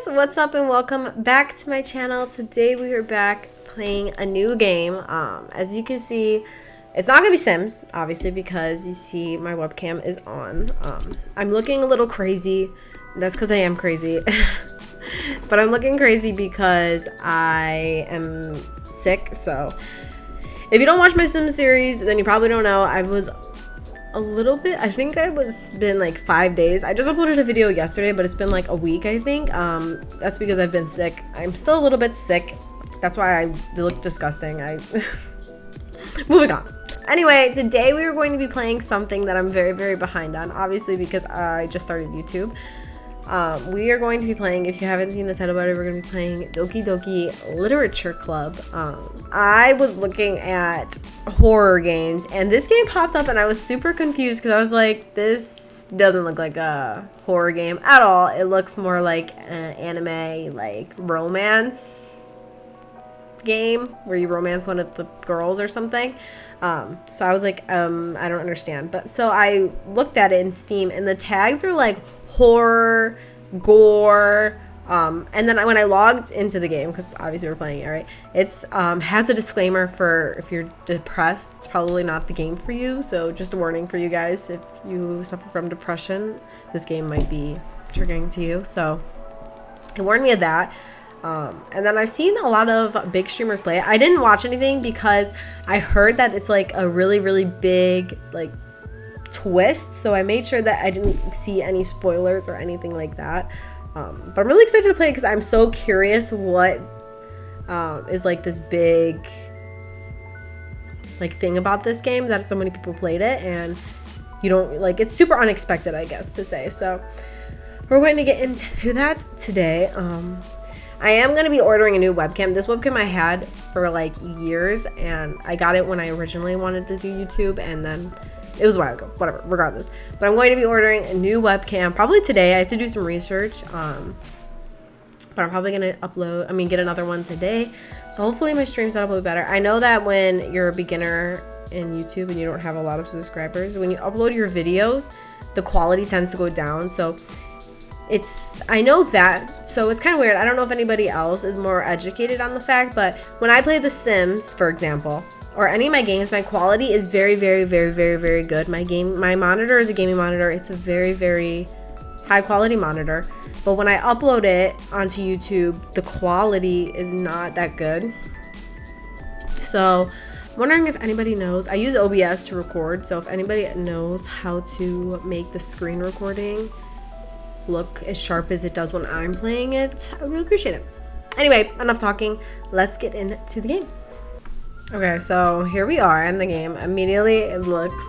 what's up and welcome back to my channel. Today we are back playing a new game. As you can see, it's not gonna be Sims, obviously, because you see my webcam is on. I'm looking a little crazy. That's because I am crazy. But I'm looking crazy because I am sick. So if you don't watch my Sims series, then you probably don't know. I was a little bit, I think been like 5 days. I just uploaded a video yesterday, but it's been like a week, I think. That's because I've been sick. I'm still a little bit sick. That's why I look disgusting. Moving on. Anyway, today we are going to be playing something that I'm very, very behind on, obviously, because I just started YouTube. We are going to be playing, if you haven't seen the title about it, we're going to be playing Doki Doki Literature Club. I was looking at horror games and this game popped up and I was super confused because I was like, this doesn't look like a horror game at all. It looks more like an anime, like romance game where you romance one of the girls or something. So I was like, I don't understand. But so I looked at it in Steam and the tags are like horror, gore, and then when I logged into the game, because obviously we're playing it, right? It's has a disclaimer for if you're depressed, it's probably not the game for you. So just a warning for you guys, if you suffer from depression, this game might be triggering to you. So it warned me of that. And then I've seen a lot of big streamers play it. I didn't watch anything because I heard that it's like a really, really big like twist, so I made sure that I didn't see any spoilers or anything like that. But I'm really excited to play it because I'm so curious what is like this big like thing about this game that so many people played it, and you don't like, it's super unexpected, I guess to say. So we're going to get into that today. I am going to be ordering a new webcam. This webcam I had for like years, and I got it when I originally wanted to do YouTube, and then it was a while ago, whatever, regardless. But I'm going to be ordering a new webcam probably today. I have to do some research, but I'm probably going to get another one today. So hopefully my stream setup will be better. I know that when you're a beginner in YouTube and you don't have a lot of subscribers, when you upload your videos, the quality tends to go down. So I know that, so it's kind of weird. I don't know if anybody else is more educated on the fact, but when I play The Sims, for example, or any of my games, my quality is very, very, very, very, very good. My monitor is a gaming monitor. It's a very, very high quality monitor. But when I upload it onto YouTube, the quality is not that good. So I'm wondering if anybody knows. I use OBS to record, so if anybody knows how to make the screen recording look as sharp as it does when I'm playing it, I would really appreciate it. Anyway, enough talking. Let's get into the game. Okay, so here we are in the game. Immediately, it looks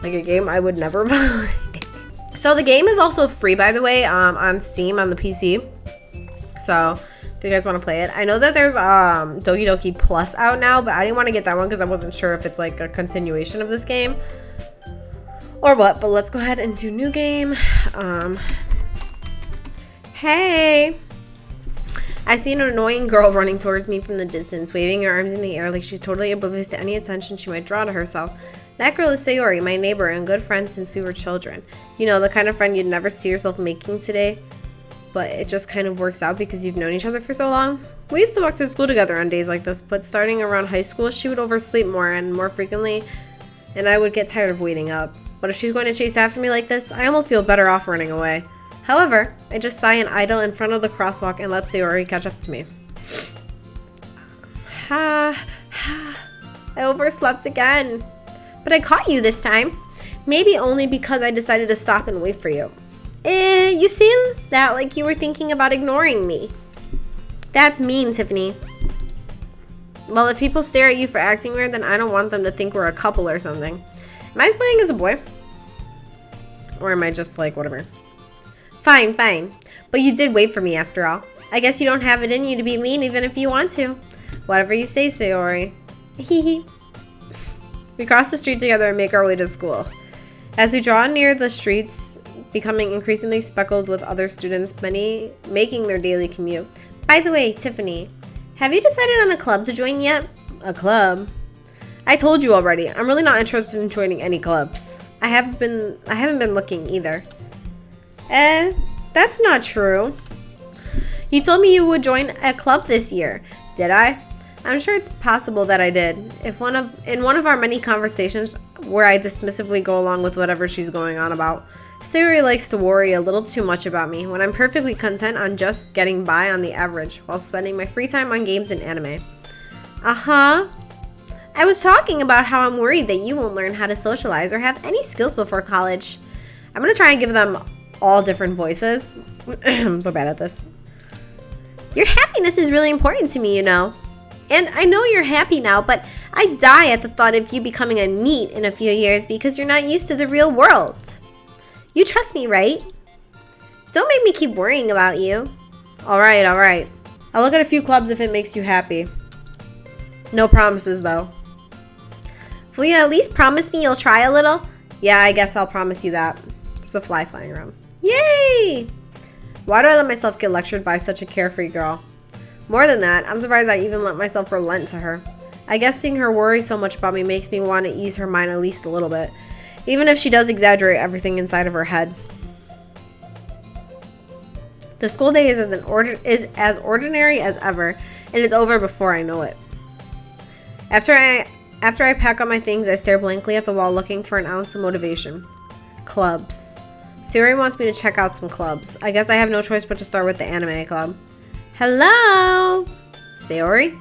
like a game I would never play. So the game is also free, by the way, on Steam on the PC. So if you guys want to play it, I know that there's Doki Doki Plus out now, but I didn't want to get that one because I wasn't sure if it's like a continuation of this game or what. But let's go ahead and do new game. Hey. I see an annoying girl running towards me from the distance, waving her arms in the air like she's totally oblivious to any attention she might draw to herself. That girl is Sayori, my neighbor and good friend since we were children. You know, the kind of friend you'd never see yourself making today, but it just kind of works out because you've known each other for so long. We used to walk to school together on days like this, but starting around high school, she would oversleep more and more frequently, and I would get tired of waiting up. But if she's going to chase after me like this, I almost feel better off running away. However, I just sigh and idle in front of the crosswalk and let Sayori catch up to me. I overslept again. But I caught you this time. Maybe only because I decided to stop and wait for you. You seem that like you were thinking about ignoring me. That's mean, Tiffany. Well, if people stare at you for acting weird, then I don't want them to think we're a couple or something. Am I playing as a boy? Or am I just like, whatever? Fine. But you did wait for me after all. I guess you don't have it in you to be mean even if you want to. Whatever you say, Sayori. Hehe. We cross the street together and make our way to school. As we draw near the streets, becoming increasingly speckled with other students, many making their daily commute. By the way, Tiffany, have you decided on a club to join yet? A club? I told you already. I'm really not interested in joining any clubs. I haven't been looking either. That's not true. You told me you would join a club this year. Did I? I'm sure it's possible that I did. In one of our many conversations where I dismissively go along with whatever she's going on about, Sayori likes to worry a little too much about me when I'm perfectly content on just getting by on the average while spending my free time on games and anime. Uh-huh. I was talking about how I'm worried that you won't learn how to socialize or have any skills before college. I'm going to try and give them all different voices. I'm so bad at this. Your happiness is really important to me, you know. And I know you're happy now, but I die at the thought of you becoming a NEET in a few years because you're not used to the real world. You trust me, right? Don't make me keep worrying about you. All right. I'll look at a few clubs if it makes you happy. No promises, though. Will you at least promise me you'll try a little? Yeah, I guess I'll promise you that. There's a fly flying around. Yay! Why do I let myself get lectured by such a carefree girl? More than that, I'm surprised I even let myself relent to her. I guess seeing her worry so much about me makes me want to ease her mind at least a little bit. Even if she does exaggerate everything inside of her head. The school day is as ordinary as ever, and it's over before I know it. After I pack up my things, I stare blankly at the wall looking for an ounce of motivation. Clubs. Sayori wants me to check out some clubs. I guess I have no choice but to start with the anime club. Hello? Sayori?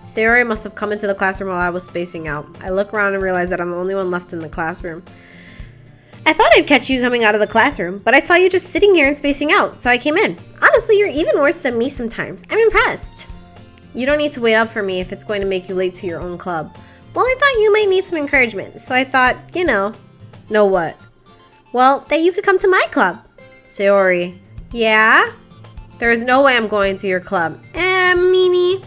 Sayori must have come into the classroom while I was spacing out. I look around and realize that I'm the only one left in the classroom. I thought I'd catch you coming out of the classroom, but I saw you just sitting here and spacing out, so I came in. Honestly, you're even worse than me sometimes. I'm impressed. You don't need to wait up for me if it's going to make you late to your own club. Well, I thought you might need some encouragement, so I thought, know what? Well, that you could come to my club. Sayori. Yeah? There is no way I'm going to your club. Meanie.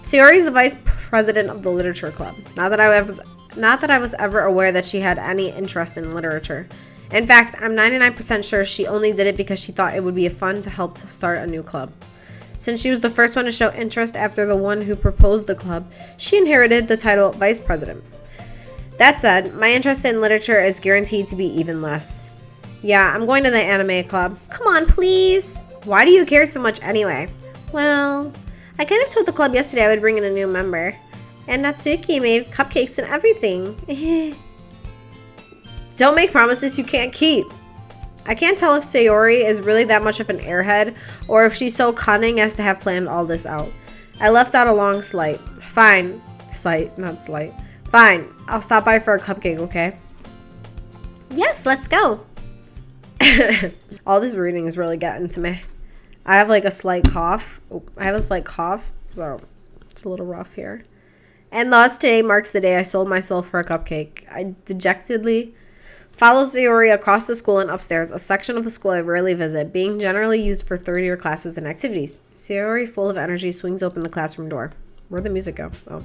Sayori is the vice president of the literature club. Not that I was ever aware that she had any interest in literature. In fact, I'm 99% sure she only did it because she thought it would be fun to help to start a new club. Since she was the first one to show interest after the one who proposed the club, she inherited the title vice president. That said, my interest in literature is guaranteed to be even less. Yeah, I'm going to the anime club. Come on, please. Why do you care so much anyway? Well, I kind of told the club yesterday I would bring in a new member. And Natsuki made cupcakes and everything. Don't make promises you can't keep. I can't tell if Sayori is really that much of an airhead or if she's so cunning as to have planned all this out. I left out a long slight. Fine. Not slight. Fine. I'll stop by for a cupcake, okay? Yes, let's go. All this reading is really getting to me. I have like a slight cough. So it's a little rough here. And thus today marks the day I sold my soul for a cupcake. I dejectedly follow Sayori across the school and upstairs, a section of the school I rarely visit, being generally used for third-year classes and activities. Sayori, full of energy, swings open the classroom door. Where'd the music go? Oh.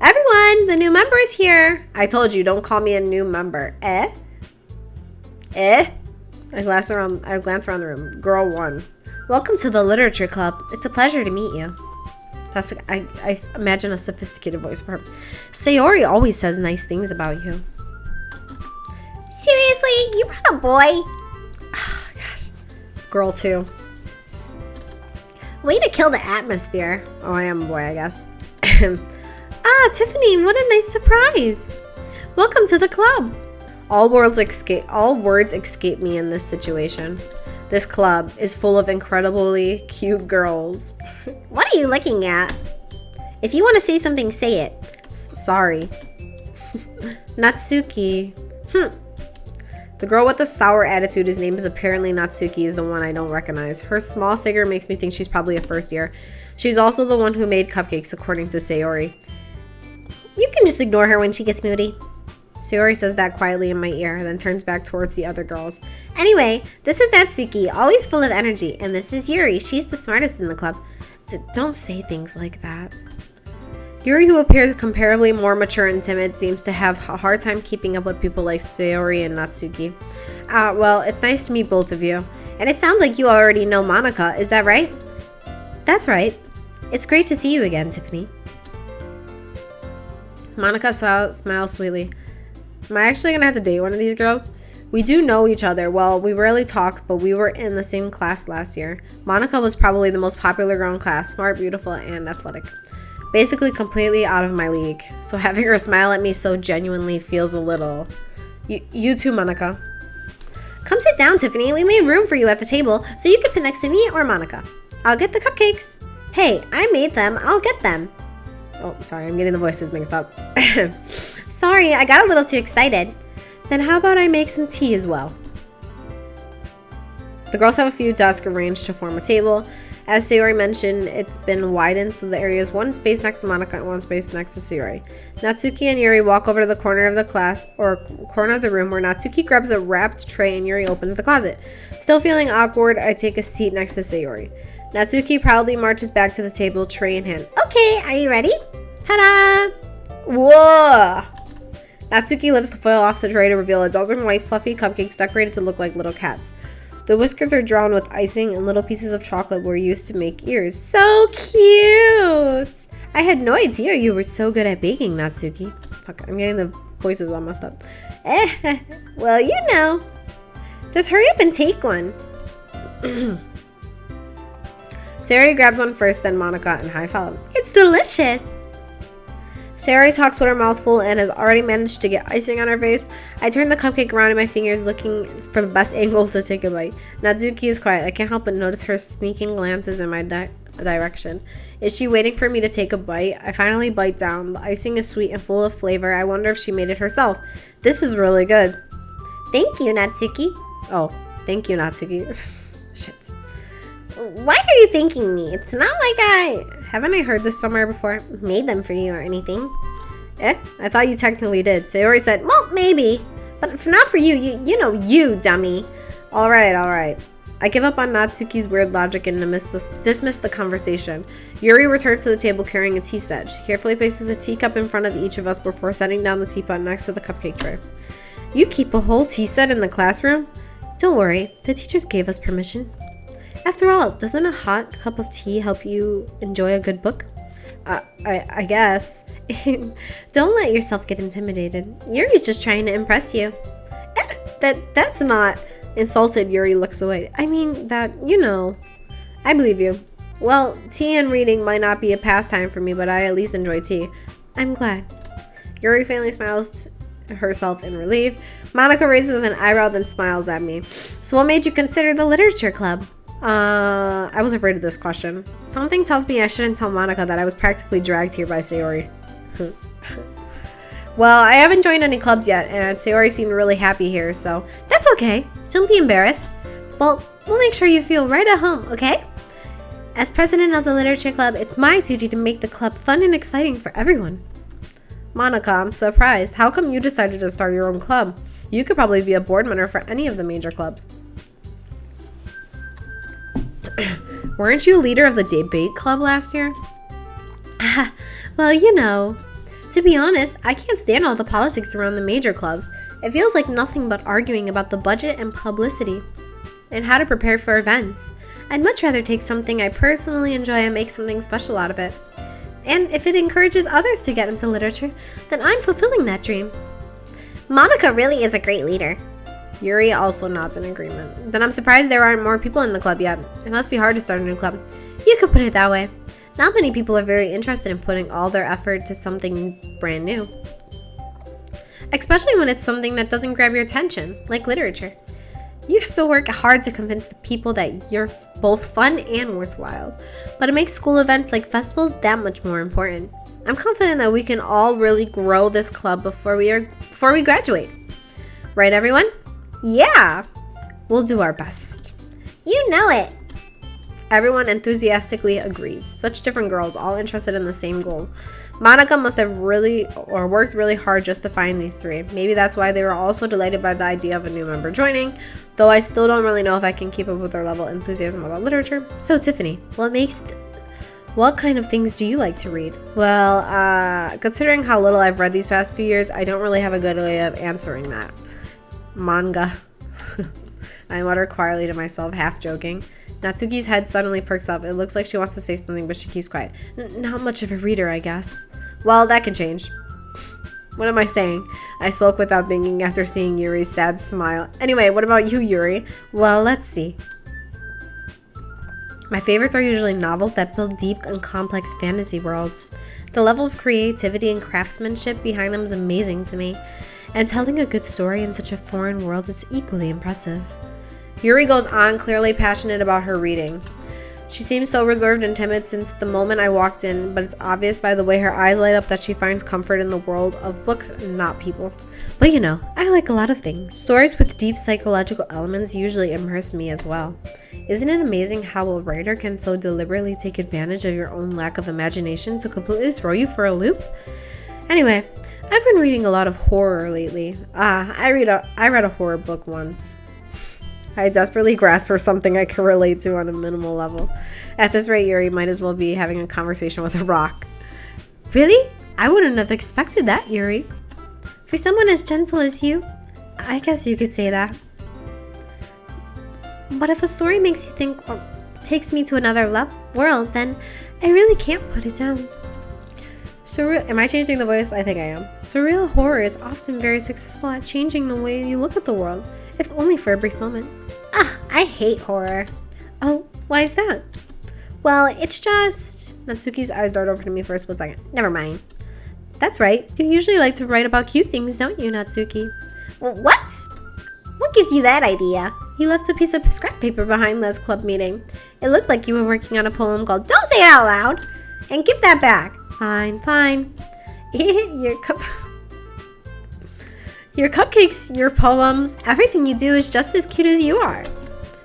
Everyone, the new member is here. I told you, don't call me a new member. Eh? I glance around the room. Girl 1. Welcome to the literature club. It's a pleasure to meet you. I imagine a sophisticated voice for her. Sayori always says nice things about you. Seriously? You brought a boy? Oh, gosh. Girl 2. Way to kill the atmosphere. Oh, I am a boy, I guess. Tiffany, what a nice surprise. Welcome to the club. All words escape me in this situation. This club is full of incredibly cute girls. What are you looking at? If you want to say something, say it. Sorry. Natsuki. The girl with the sour attitude whose name is apparently Natsuki is the one I don't recognize. Her small figure makes me think she's probably a first year. She's also the one who made cupcakes, according to Sayori. You can just ignore her when she gets moody. Sayori says that quietly in my ear, then turns back towards the other girls. Anyway, this is Natsuki, always full of energy, and this is Yuri. She's the smartest in the club. Don't say things like that. Yuri, who appears comparably more mature and timid, seems to have a hard time keeping up with people like Sayori and Natsuki. Well, it's nice to meet both of you. And it sounds like you already know Monica, is that right? That's right. It's great to see you again, Tiffany. Monica smiles sweetly. Am I actually going to have to date one of these girls? We do know each other. Well, we rarely talk, but we were in the same class last year. Monica was probably the most popular girl in class, smart, beautiful, and athletic. Basically completely out of my league. So having her smile at me so genuinely feels a little... You too, Monica. Come sit down, Tiffany. We made room for you at the table, so you can sit next to me or Monica. I'll get the cupcakes. Hey, I made them. I'll get them. Oh, sorry. I'm getting the voices mixed up. Sorry, I got a little too excited. Then how about I make some tea as well? The girls have a few desks arranged to form a table. As Sayori mentioned, it's been widened so the area is one space next to Monica and one space next to Sayori. Natsuki and Yuri walk over to the corner of the class, or corner of the room, where Natsuki grabs a wrapped tray and Yuri opens the closet. Still feeling awkward, I take a seat next to Sayori. Natsuki proudly marches back to the table, tray in hand. Okay, are you ready? Ta-da! Whoa! Natsuki lifts the foil off the tray to reveal a dozen white fluffy cupcakes decorated to look like little cats. The whiskers are drawn with icing and little pieces of chocolate were used to make ears. So cute! I had no idea you were so good at baking, Natsuki. Fuck, I'm getting the voices all messed up. Well, you know. Just hurry up and take one. Sayori grabs one first, then Monica and Hai follow. It's delicious! Sayori talks with her mouth full and has already managed to get icing on her face. I turn the cupcake around in my fingers, looking for the best angle to take a bite. Natsuki is quiet. I can't help but notice her sneaking glances in my direction. Is she waiting for me to take a bite? I finally bite down. The icing is sweet and full of flavor. I wonder if she made it herself. This is really good. Thank you, Natsuki. Oh, thank you, Natsuki. Shit. Why are you thanking me? It's not like Haven't I heard this somewhere before? Made them for you or anything? I thought you technically did. Sayori said, well, maybe. But not for you. You know, you dummy. Alright. I give up on Natsuki's weird logic and dismiss the conversation. Yuri returns to the table carrying a tea set. She carefully places a teacup in front of each of us before setting down the teapot next to the cupcake tray. You keep a whole tea set in the classroom? Don't worry. The teachers gave us permission. After all, doesn't a hot cup of tea help you enjoy a good book? I guess. Don't let yourself get intimidated. Yuri's just trying to impress you. That's not... Insulted, Yuri looks away. I mean, you know. I believe you. Well, tea and reading might not be a pastime for me, but I at least enjoy tea. I'm glad. Yuri faintly smiles to herself in relief. Monica raises an eyebrow, then smiles at me. So what made you consider the literature club? I was afraid of this question. Something tells me I shouldn't tell Monica that I was practically dragged here by Sayori. Well, I haven't joined any clubs yet, and Sayori seemed really happy here, so that's okay. Don't be embarrassed. Well, we'll make sure you feel right at home, okay? As president of the literature club, it's my duty to make the club fun and exciting for everyone. Monica, I'm surprised. How come you decided to start your own club? You could probably be a board member for any of the major clubs. Weren't you leader of the debate club last year? Well, you know, to be honest, I can't stand all the politics around the major clubs. It feels like nothing but arguing about the budget and publicity and how to prepare for events. I'd much rather take something I personally enjoy and make something special out of it. And if it encourages others to get into literature, then I'm fulfilling that dream. Monica really is a great leader. Yuri also nods in agreement. Then I'm surprised there aren't more people in the club yet. It must be hard to start a new club. You could put it that way. Not many people are very interested in putting all their effort to something brand new. Especially when it's something that doesn't grab your attention, like literature. You have to work hard to convince the people that you're both fun and worthwhile. But it makes school events like festivals that much more important. I'm confident that we can all really grow this club before we graduate. Right, everyone? Yeah! We'll do our best. You know it! Everyone enthusiastically agrees. Such different girls, all interested in the same goal. Monica must have worked really hard just to find these three. Maybe that's why they were also delighted by the idea of a new member joining, though I still don't really know if I can keep up with their level of enthusiasm about literature. So Tiffany, what kind of things do you like to read? Well, considering how little I've read these past few years, I don't really have a good way of answering that. Manga. I mutter quietly to myself, half joking. Natsuki's head suddenly perks up. It looks like she wants to say something, but she keeps quiet. Not much of a reader, I guess. Well, that can change. What am I saying? I spoke without thinking after seeing Yuri's sad smile. Anyway, what about you, Yuri? Well, let's see. My favorites are usually novels that build deep and complex fantasy worlds. The level of creativity and craftsmanship behind them is amazing to me, and telling a good story in such a foreign world is equally impressive. Yuri goes on, clearly passionate about her reading. She seems so reserved and timid since the moment I walked in, but it's obvious by the way her eyes light up that she finds comfort in the world of books, not people. But you know, I like a lot of things. Stories with deep psychological elements usually immerse me as well. Isn't it amazing how a writer can so deliberately take advantage of your own lack of imagination to completely throw you for a loop? Anyway, I've been reading a lot of horror lately. I read a horror book once. I desperately grasp for something I can relate to on a minimal level. At this rate, Yuri might as well be having a conversation with a rock. Really? I wouldn't have expected that, Yuri. For someone as gentle as you, I guess you could say that. But if a story makes you think or takes me to another world, then I really can't put it down. Am I changing the voice? I think I am. Surreal horror is often very successful at changing the way you look at the world, if only for a brief moment. I hate horror. Oh, why is that? Well, it's just... Natsuki's eyes dart over to me for a split second. Never mind. That's right. You usually like to write about cute things, don't you, Natsuki? What? What gives you that idea? You left a piece of scrap paper behind last club meeting. It looked like you were working on a poem called Don't Say It Out Loud! And give that back. Fine. Your cupcakes, your poems, everything you do is just as cute as you are.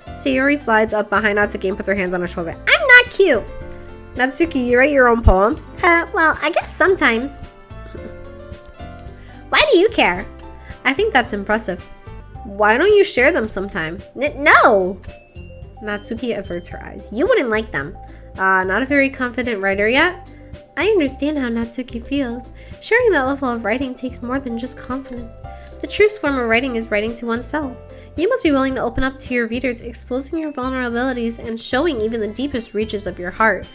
Sayori slides up behind Natsuki and puts her hands on her shoulder. I'm not cute! Natsuki, you write your own poems? Well, I guess sometimes. Why do you care? I think that's impressive. Why don't you share them sometime? No! Natsuki averts her eyes. You wouldn't like them. Not a very confident writer yet? I understand how Natsuki feels. Sharing that level of writing takes more than just confidence. The truest form of writing is writing to oneself. You must be willing to open up to your readers, exposing your vulnerabilities and showing even the deepest reaches of your heart.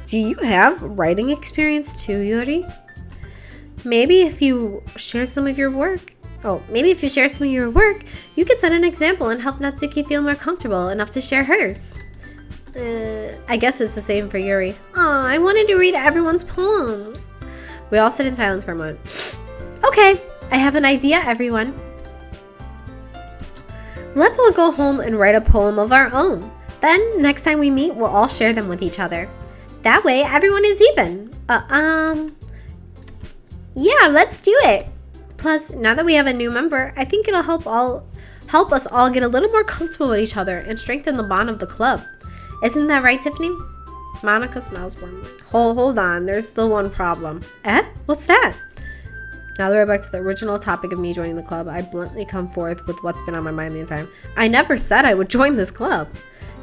Do you have writing experience too, Yuri? Maybe if you share some of your work, you could set an example and help Natsuki feel more comfortable enough to share hers. I guess it's the same for Yuri. I wanted to read everyone's poems. We all sit in silence for a moment. Okay, I have an idea, everyone. Let's all go home and write a poem of our own. Then, next time we meet, we'll all share them with each other. That way, everyone is even. Yeah, let's do it. Plus, now that we have a new member, I think it'll help us all get a little more comfortable with each other and strengthen the bond of the club. Isn't that right, Tiffany? Monica smiles warmly. Hold on, there's still one problem. What's that? Now that we're back to the original topic of me joining the club, I bluntly come forth with what's been on my mind the entire time. I never said I would join this club.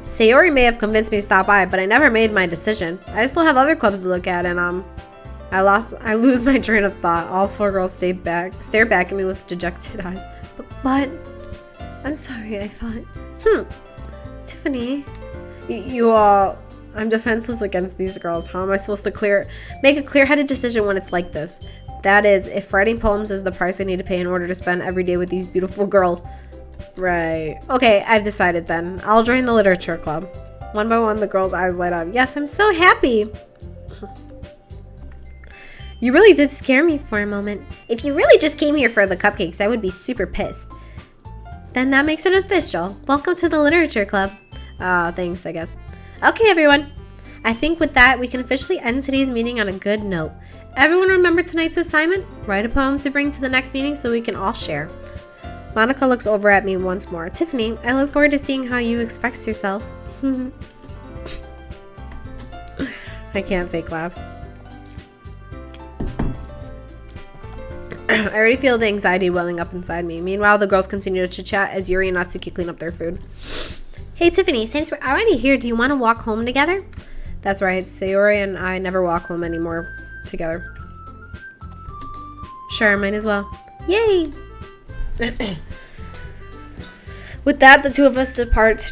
Sayori may have convinced me to stop by, but I never made my decision. I still have other clubs to look at, and I lose my train of thought. All four girls stare back at me with dejected eyes. But I'm sorry, I thought. Tiffany, I'm defenseless against these girls. How am I supposed to make a clear-headed decision when it's like this? That is, if writing poems is the price I need to pay in order to spend every day with these beautiful girls. Right. Okay, I've decided then. I'll join the literature club. One by one, the girls' eyes light up. Yes, I'm so happy. You really did scare me for a moment. If you really just came here for the cupcakes, I would be super pissed. Then that makes it official. Welcome to the literature club. Thanks, I guess. Okay, everyone. I think with that, we can officially end today's meeting on a good note. Everyone remember tonight's assignment? Write a poem to bring to the next meeting so we can all share. Monica looks over at me once more. Tiffany, I look forward to seeing how you express yourself. I can't fake laugh. I already feel the anxiety welling up inside me. Meanwhile, the girls continue to chit-chat as Yuri and Natsuki clean up their food. Hey, Tiffany, since we're already here, do you want to walk home together? That's right. Sayori and I never walk home anymore together. Sure, might as well. Yay! With that, the two of us depart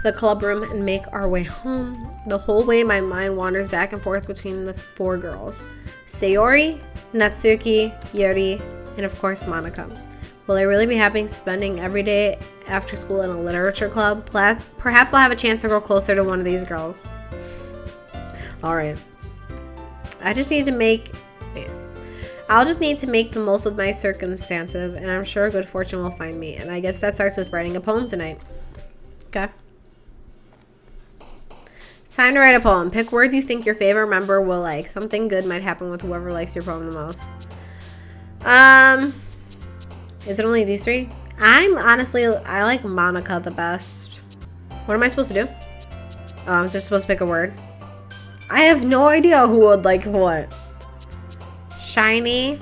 the club room and make our way home. The whole way, my mind wanders back and forth between the four girls. Sayori, Natsuki, Yuri, and of course Monica. Will I really be happy spending every day after school in a literature club? Perhaps I'll have a chance to grow closer to one of these girls. Alright. I'll just need to make the most of my circumstances, and I'm sure good fortune will find me. And I guess that starts with writing a poem tonight. Okay. It's time to write a poem. Pick words you think your favorite member will like. Something good might happen with whoever likes your poem the most. Is it only these three? I like Monica the best. What am I supposed to do? Oh, I'm just supposed to pick a word. I have no idea who would like what. Shiny.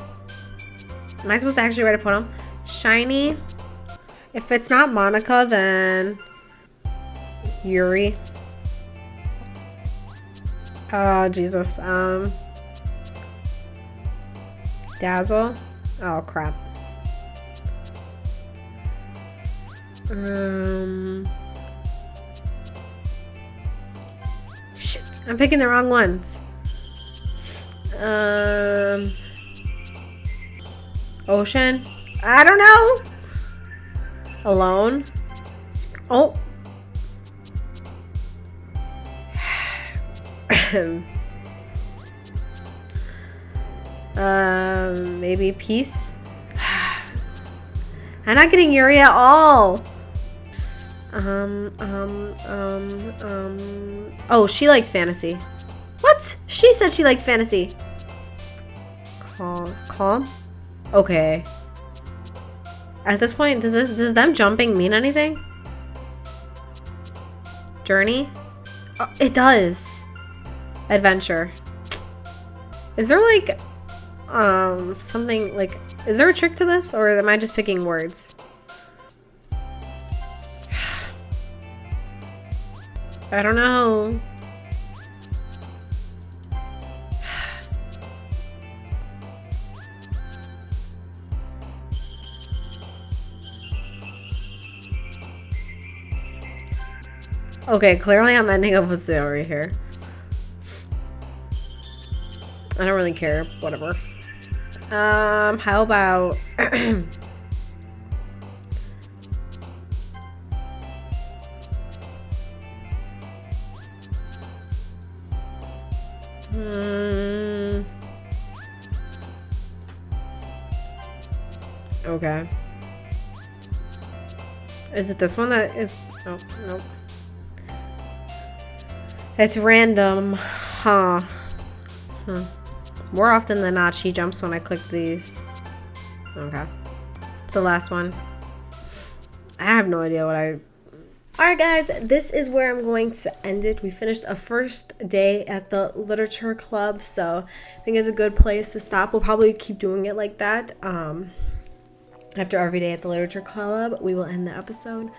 Am I supposed to actually write a poem? Shiny. If it's not Monica, then Yuri. Oh, Jesus. Dazzle. Oh, crap. Shit. I'm picking the wrong ones. Ocean. I don't know. Alone. Oh. Maybe peace. I'm not getting Yuri at all. Oh, she liked fantasy. What? She said she liked fantasy. Calm? Okay. At this point, does them jumping mean anything? Journey? Oh, it does. Adventure. Is there like something like, is there a trick to this, or am I just picking words? I don't know. Okay, clearly I'm ending up with Sayori here. I don't really care. Whatever. How about... Okay. Is it this one that is... Oh, nope. It's random. Huh. More often than not, she jumps when I click these. Okay. It's the last one. I have no idea what I... Alright guys, this is where I'm going to end it. We finished a first day at the literature club, so I think it's a good place to stop. We'll probably keep doing it like that. After every day at the literature club, we will end the episode.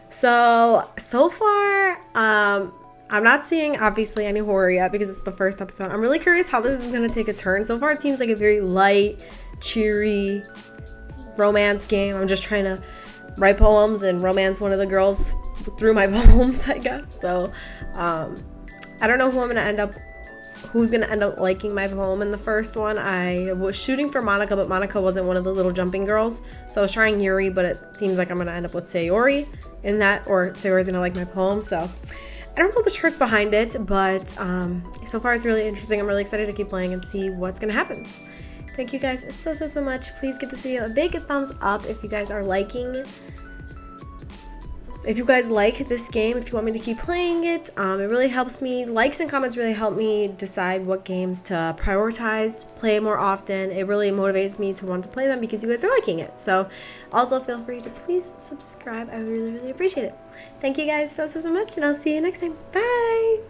So far, I'm not seeing, obviously, any horror yet because it's the first episode. I'm really curious how this is going to take a turn. So far, it seems like a very light, cheery romance game. I'm just trying to write poems and romance one of the girls through my poems, I guess. So, I don't know who's going to end up liking my poem in the first one. I was shooting for Monica, but Monica wasn't one of the little jumping girls. So I was trying Yuri, but it seems like I'm going to end up with Sayori in that, or Sayori's going to like my poem. So I don't know the trick behind it, but so far it's really interesting. I'm really excited to keep playing and see what's going to happen. Thank you guys so much. Please give this video a big thumbs up if you guys are liking. If you guys like this game, if you want me to keep playing it, it really helps me. Likes and comments really help me decide what games to prioritize, play more often. It really motivates me to want to play them because you guys are liking it. So also feel free to please subscribe. I would really appreciate it. Thank you guys so much, and I'll see you next time. Bye!